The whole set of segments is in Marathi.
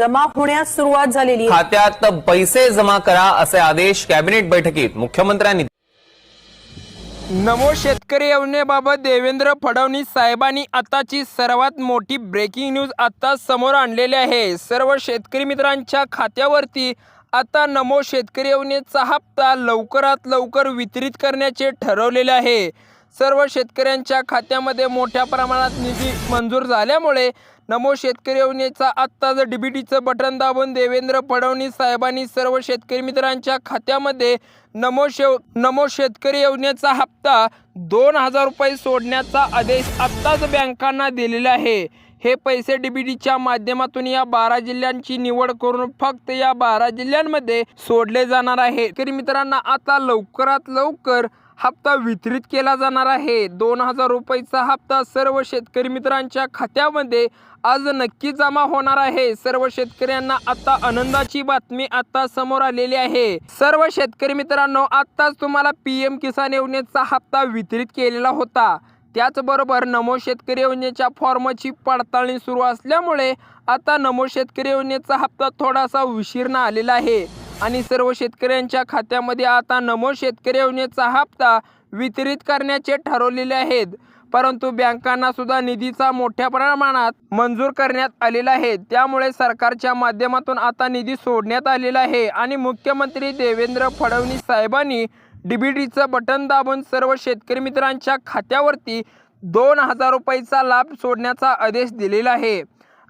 जमा होण्यास सुरुवात झालेली आहे। खात्यात पैसे जमा करा असे आदेश कॅबिनेट बैठकीत मुख्यमंत्र्यांनी। नमो शेतकरी योजनेबाबत देवेंद्र फडणवीस साहेबांनी आताची सर्वात मोठी ब्रेकिंग न्यूज आता समोर आणलेली आहे। सर्व शेतकरी मित्रांच्या खात्यावरती आता नमो शेतकरी योजनेचा हप्ता लवकरात लवकर वितरित करण्याचे ठरवलेले आहे। सर्व शेतकऱ्यांच्या खात्यामध्ये मोठ्या प्रमाणात निधी मंजूर झाल्यामुळे नमो शेतकरी योजनेचा आत्ताच डीबीटीचं बटन दाबून देवेंद्र फडणवीस साहेबांनी सर्व शेतकरी मित्रांच्या खात्यामध्ये नमो शेतकरी योजनेचा हप्ता 2000 रुपये सोडण्याचा आदेश आत्ताच बँकांना दिलेला आहे। हे पैसे डीबीटीच्या माध्यमातून या 12 जिल्ह्यांची निवड करून फक्त या 12 जिल्ह्यांमध्ये सोडले जाणार आहे। शेतकरी मित्रांना आता लवकरात लवकर हप्ता वितरित केला जाणार आहे। 2000 रुपयाचा हप्ता सर्व शेतकरी मित्रांच्या खात्यामध्ये आज नक्की जमा होणार आहे। सर्व शेतकऱ्यांना आता आनंदाची बातमी आता समोर आलेली आहे। सर्व शेतकरी मित्रांनो, आताच तुम्हाला पीएम किसान योजनेचा हप्ता वितरित केलेला होता। त्याचबरोबर नमो शेतकरी योजनेच्या फॉर्मची पडताळणी सुरू असल्यामुळे आता नमो शेतकरी योजनेचा हप्ता थोडासा उशीरनं आलेला आहे आणि सर्व शेतकऱ्यांच्या खात्यामध्ये आता नमो शेतकरी योजनेचा हप्ता वितरित करण्याचे ठरवलेले आहेत। परंतु बँकांना सुद्धा निधीचा मोठ्या प्रमाणात मंजूर करण्यात आलेला आहे। त्यामुळे सरकारच्या माध्यमातून आता निधी सोडण्यात आलेला आहे आणि मुख्यमंत्री देवेंद्र फडणवीस साहेबांनी डीबीटीचं बटन दाबून सर्व शेतकरी मित्रांच्या खात्यावरती 2000 रुपयाचा लाभ सोडण्याचा आदेश दिलेला आहे।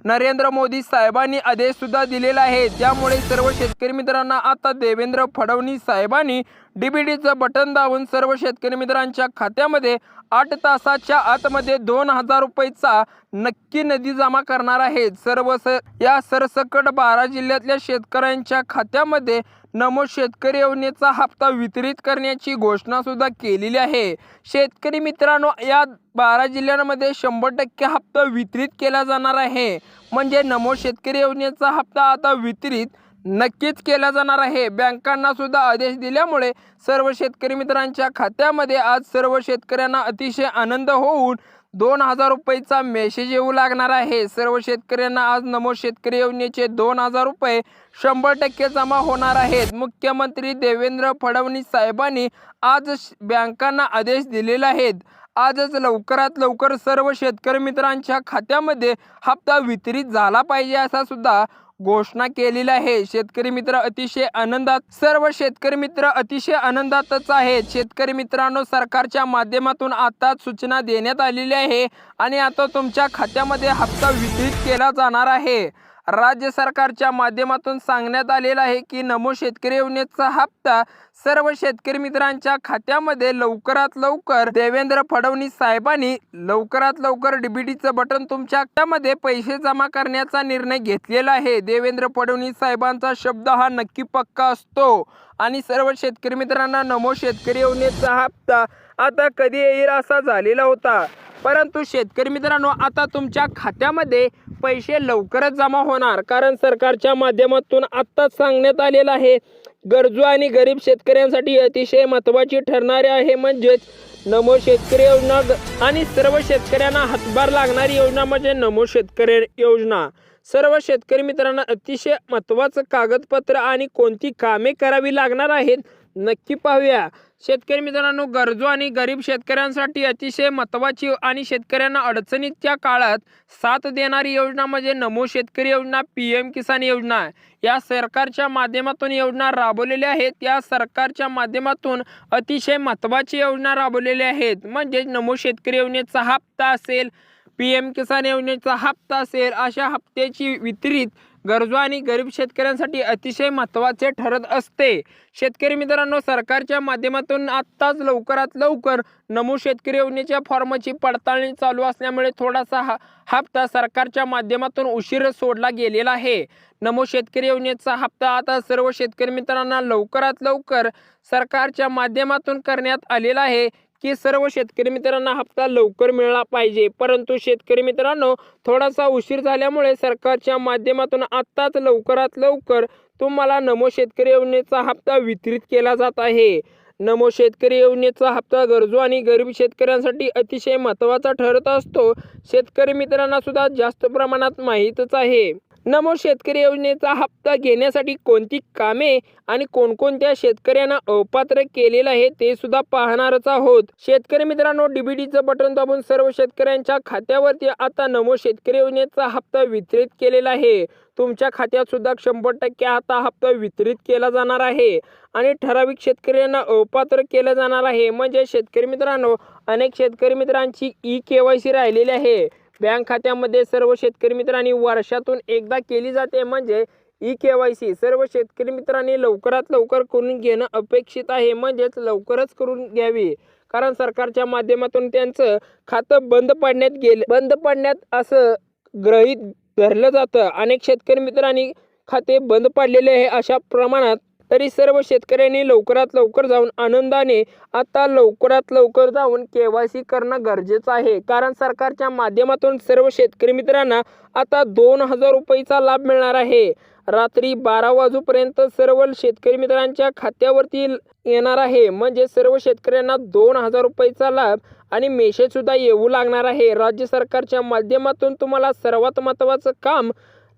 नरेंद्र मोदी साहेबांनी आदेश सुद्धा दिलेला आहे। त्यामुळे सर्व शेतकरी मित्रांना आता देवेंद्र फडणवीस साहेबांनी डीबीटीचं बटन दाबून सर्व शेतकरी मित्रांच्या खात्यामध्ये 8 तासाच्या आतमध्ये 2000 रुपयाचा नक्की निधी जमा करणार आहेत। या सरसकट 12 जिल्ह्यातल्या शेतकऱ्यांच्या खात्यामध्ये नमो शेतकरी योजनेचा हप्ता वितरित करण्याची घोषणा सुद्धा केलेली आहे। शेतकरी मित्रांनो, या 12 जिल्ह्यांमध्ये 100% हप्ता वितरित केला जाणार आहे। म्हणजे नमो शेतकरी योजनेचा हप्ता आता वितरित नक्कीच केला जाणार आहे। बँकांना सुद्धा आदेश दिल्यामुळे सर्व शेतकरी मित्रांच्या खात्यामध्ये आज सर्व शेतकऱ्यांना अतिशय आनंद होऊन 2000 रुपयाचा मेसेज येऊ लागणार आहे। सर्व शेतकऱ्यांना आज नमो शेतकरी योजनेचे 2000 रुपये 100% जमा होणार आहेत। मुख्यमंत्री देवेंद्र फडणवीस साहेबांनी आज बँकांना आदेश दिलेले आहेत। आजच लवकरात लवकर सर्व शेतकरी मित्रांच्या खात्यामध्ये हप्ता वितरित झाला पाहिजे असा सुद्धा घोषणा केलेली आहे। शेतकरी मित्र अतिशय आनंदात, सर्व शेतकरी मित्र अतिशय आनंदातच आहेत। शेतकरी मित्रांनो, सरकारच्या माध्यमातून आता सूचना देण्यात आलेली आहे आणि आता तुमच्या खात्यामध्ये हप्ता वितरित केला जाणार आहे। राज्य सरकारच्या माध्यमातून सांगण्यात आलेलं आहे की नमो शेतकरी योजनेचा हप्ता सर्व शेतकरी मित्रांच्या खात्यामध्ये लवकरात लवकर देवेंद्र फडणवीस साहेबांनी लवकरात लवकर डीबीटीचं बटन तुमच्या खात्यामध्ये पैसे जमा करण्याचा निर्णय घेतलेला आहे। देवेंद्र फडणवीस साहेबांचा शब्द हा नक्की पक्का असतो आणि सर्व शेतकरी मित्रांना नमो शेतकरी योजनेचा हप्ता आता कधी येईल असा झालेला होता। परंतु शेतकरी मित्रांनो, आता तुमच्या खात्यामध्ये पैसे लवकरच जमा होणार, कारण सरकारच्या माध्यमातून आत्ताच सांगण्यात आलेलं आहे गरजू आणि गरीब शेतकऱ्यांसाठी अतिशय महत्त्वाची ठरणारी आहे म्हणजेच नमो शेतकरी योजना आणि सर्व शेतकऱ्यांना हातभार लागणारी योजना म्हणजे नमो शेतकरी योजना। सर्व शेतकरी मित्रांना अतिशय महत्त्वाचं कागदपत्र आणि कोणती कामे करावी लागणार आहेत नक्की पाहूया। शेतकरी मित्रांनो, गरजू आणि गरीब शेतकऱ्यांसाठी अतिशय महत्त्वाची आणि शेतकऱ्यांना अडचणीच्या काळात साथ देणारी योजना म्हणजे नमो शेतकरी योजना, पीएम किसान योजना। या सरकारच्या माध्यमातून योजना राबवलेल्या आहेत। या सरकारच्या माध्यमातून अतिशय महत्त्वाची योजना राबवलेल्या आहेत म्हणजे नमो शेतकरी योजनेचा हप्ता असेल, पीएम किसान योजनेचा हप्ता असेल, अशा हप्त्याची वितरित गरजू आणि गरीब शेतकऱ्यांसाठी अतिशय महत्त्वाचे ठरत असते। शेतकरी मित्रांनो, सरकारच्या माध्यमातून आत्ताच लवकरात लवकर नमो शेतकरी योजनेच्या फॉर्मची पडताळणी चालू असल्यामुळे थोडासा हप्ता सरकारच्या माध्यमातून उशीर सोडला गेलेला आहे। नमो शेतकरी योजनेचा हप्ता आता सर्व शेतकरी मित्रांना लवकरात लवकर सरकारच्या माध्यमातून करण्यात आलेला आहे की सर्व शेतकरी मित्रांना हप्ता लवकर मिळाला पाहिजे। परंतु शेतकरी मित्रांनो, थोडासा उशीर झाल्यामुळे सरकारच्या माध्यमातून आत्ताच लवकरात लवकर तुम्हाला नमो शेतकरी योजनेचा हप्ता वितरित केला जात आहे। नमो शेतकरी योजनेचा हप्ता गरजू आणि गरीब शेतकऱ्यांसाठी अतिशय महत्त्वाचा ठरत असतो। शेतकरी मित्रांना सुद्धा जास्त प्रमाणात माहीतच आहे। नमो शेतकरी योजनेचा हप्ता घेण्यासाठी कोणती कामे आणि कोणकोणत्या शेतकऱ्यांना अपात्र केलेलं आहे ते सुद्धा पाहणारच आहोत. शेतकरी मित्रांनो, डीबीटीचं बटन दाबून सर्व शेतकऱ्यांच्या खात्यावरती आता नमो शेतकरी योजनेचा हप्ता वितरित केलेला आहे. तुमच्या खात्यात सुद्धा 100% आता हप्ता वितरित केला जाणार आहे आणि ठराविक शेतकऱ्यांना अपात्र केलं जाणार आहे. म्हणजे शेतकरी मित्रांनो, अनेक शेतकरी मित्रांची ई-KYC राहिलेली आहे. बँक खात्यामध्ये सर्व शेतकरी मित्रांनी वर्षातून एकदा केली जाते, म्हणजे ई-KYC सर्व शेतकरी मित्रांनी लवकरात लवकर करून घेणं अपेक्षित आहे. म्हणजेच लवकरच करून घ्यावी, कारण सरकारच्या माध्यमातून त्यांचं खातं बंद पडण्यात असं गृहीत धरलं जातं. अनेक शेतकरी मित्रांनी खाते बंद पडलेले आहे. अशा प्रमाणात तरी सर्व शेतकऱ्यांनी लवकरात लवकर जाऊन आनंदाने आता लवकरात लवकर जाऊन KYC करणं गरजेचं आहे, कारण सरकारच्या माध्यमातून सर्व शेतकरी मित्रांना आता 2000 रुपयेचा लाभ मिळणार आहे. रात्री 12 वाजेपर्यंत सर्व शेतकरी मित्रांच्या खात्यावरती येणार आहे. म्हणजे सर्व शेतकऱ्यांना 2000 रुपयेचा लाभ आणि मेसेज सुद्धा येऊ लागणार आहे. राज्य सरकारच्या माध्यमातून तुम्हाला सर्वात महत्त्वाचं काम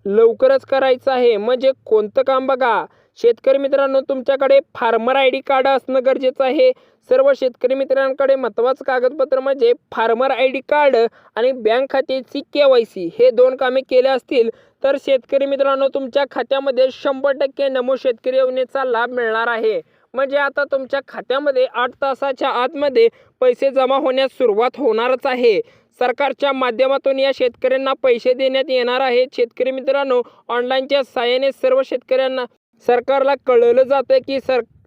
लवकरच करायचं आहे. म्हणजे कोणतं काम बघा, शेतकरी मित्रांनो, तुमच्याकडे फार्मर ID कार्ड असणं गरजेचं आहे. सर्व शेतकरी मित्रांकडे महत्त्वाचं कागदपत्र म्हणजे फार्मर ID कार्ड आणि बँक खात्याची KYC हे 2 कामे केले असतील तर शेतकरी मित्रांनो, तुमच्या खात्यामध्ये 100% नमो शेतकरी योजनेचा लाभ मिळणार आहे. म्हणजे आता तुमच्या खात्यामध्ये 8 तासाच्या आतमध्ये पैसे जमा होण्यास सुरुवात होणारच आहे. सरकारच्या माध्यमातून या शेतकऱ्यांना पैसे देण्यात येणार आहेत. शेतकरी मित्रांनो, ऑनलाईनच्या सहाय्याने सर्व शेतकऱ्यांना सरकारला कळवलं जातं की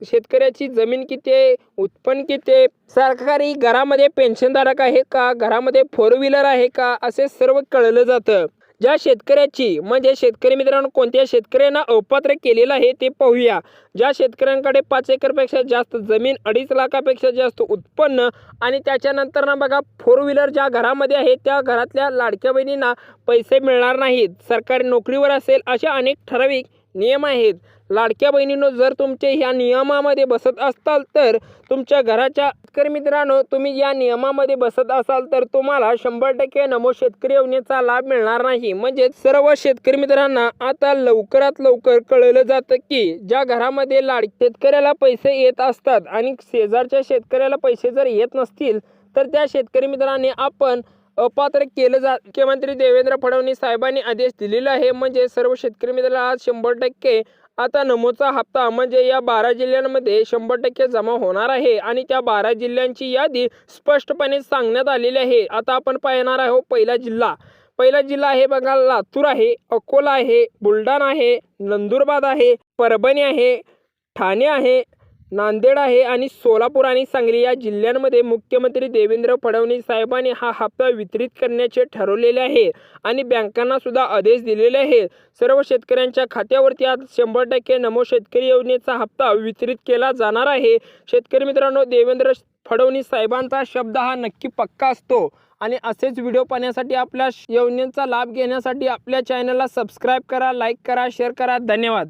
शेतकऱ्याची जमीन किती आहे, उत्पन्न किती आहे, सरकारी घरामध्ये पेन्शनधारक आहे का, घरामध्ये 4 व्हीलर आहे का, असे सर्व कळलं जातं. ज्या शेतकऱ्याची म्हणजे शेतकरी मित्रांनो, कोणत्या शेतकऱ्यांना अपात्र केलेलं आहे ते पाहूया. ज्या शेतकऱ्यांकडे 5 एकरपेक्षा जास्त जमीन, 2.5 लाखापेक्षा जास्त उत्पन्न आणि त्याच्यानंतर ना बघा 4 व्हीलर ज्या घरामध्ये आहे त्या घरातल्या लाडक्या बहिणींना पैसे मिळणार नाहीत, सरकारी नोकरीवर असेल, अशा अनेक ठराविक नियम आहेत. लाडक्या बहिणींनो, जर तुमचे ह्या नियमामध्ये बसत असाल तर तुमच्या घराच्या शेतकरी मित्रांनो, तुम्ही या नियमामध्ये बसत असाल तर तुम्हाला 100% नमो शेतकरी योजनेचा लाभ मिळणार नाही. म्हणजे सर्व शेतकरी मित्रांना आता लवकरात लवकर कळलं जातं की ज्या घरामध्ये शेतकऱ्याला पैसे येत असतात आणि शेजारच्या शेतकऱ्याला पैसे जर येत नसतील तर त्या शेतकरी मित्रांनी आपण अपात्र केलं मुख्यमंत्री देवेंद्र फडणवीस साहेबांनी आदेश दिलेला आहे. म्हणजे सर्व शेतकरी मित्रांना आज 100% आता नमोचा हप्ता म्हणजे या 12 जिल्ह्यांमध्ये 100% जमा होणार आहे आणि त्या 12 जिल्ह्यांची यादी स्पष्टपणे सांगण्यात आलेली आहे. आता आपण पाहणार आहोत पहिला जिल्हा आहे बघा, लातूर आहे, अकोला आहे, बुलढाणा आहे, नंदुरबार आहे, परभणी आहे, ठाणे आहे, नांदेड आहे आणि सोलापूर आणि सांगली या जिल्ह्यांमध्ये मुख्यमंत्री देवेंद्र फडणवीस साहेबांनी हा हप्ता वितरित करण्याचे ठरवलेले आहे आणि बँकांना सुद्धा आदेश दिलेले आहे. सर्व शेतकऱ्यांच्या खात्यावरती आज 100% नमो शेतकरी योजनेचा हप्ता वितरित केला जाणार आहे. शेतकरी मित्रांनो, देवेंद्र फडणवीस साहेबांचा शब्द हा नक्की पक्का असतो आणि असेच व्हिडिओ पाहण्यासाठी आपल्या योजनेचा लाभ घेण्यासाठी आपल्या चॅनलला सबस्क्राईब करा, लाईक करा, शेअर करा. धन्यवाद.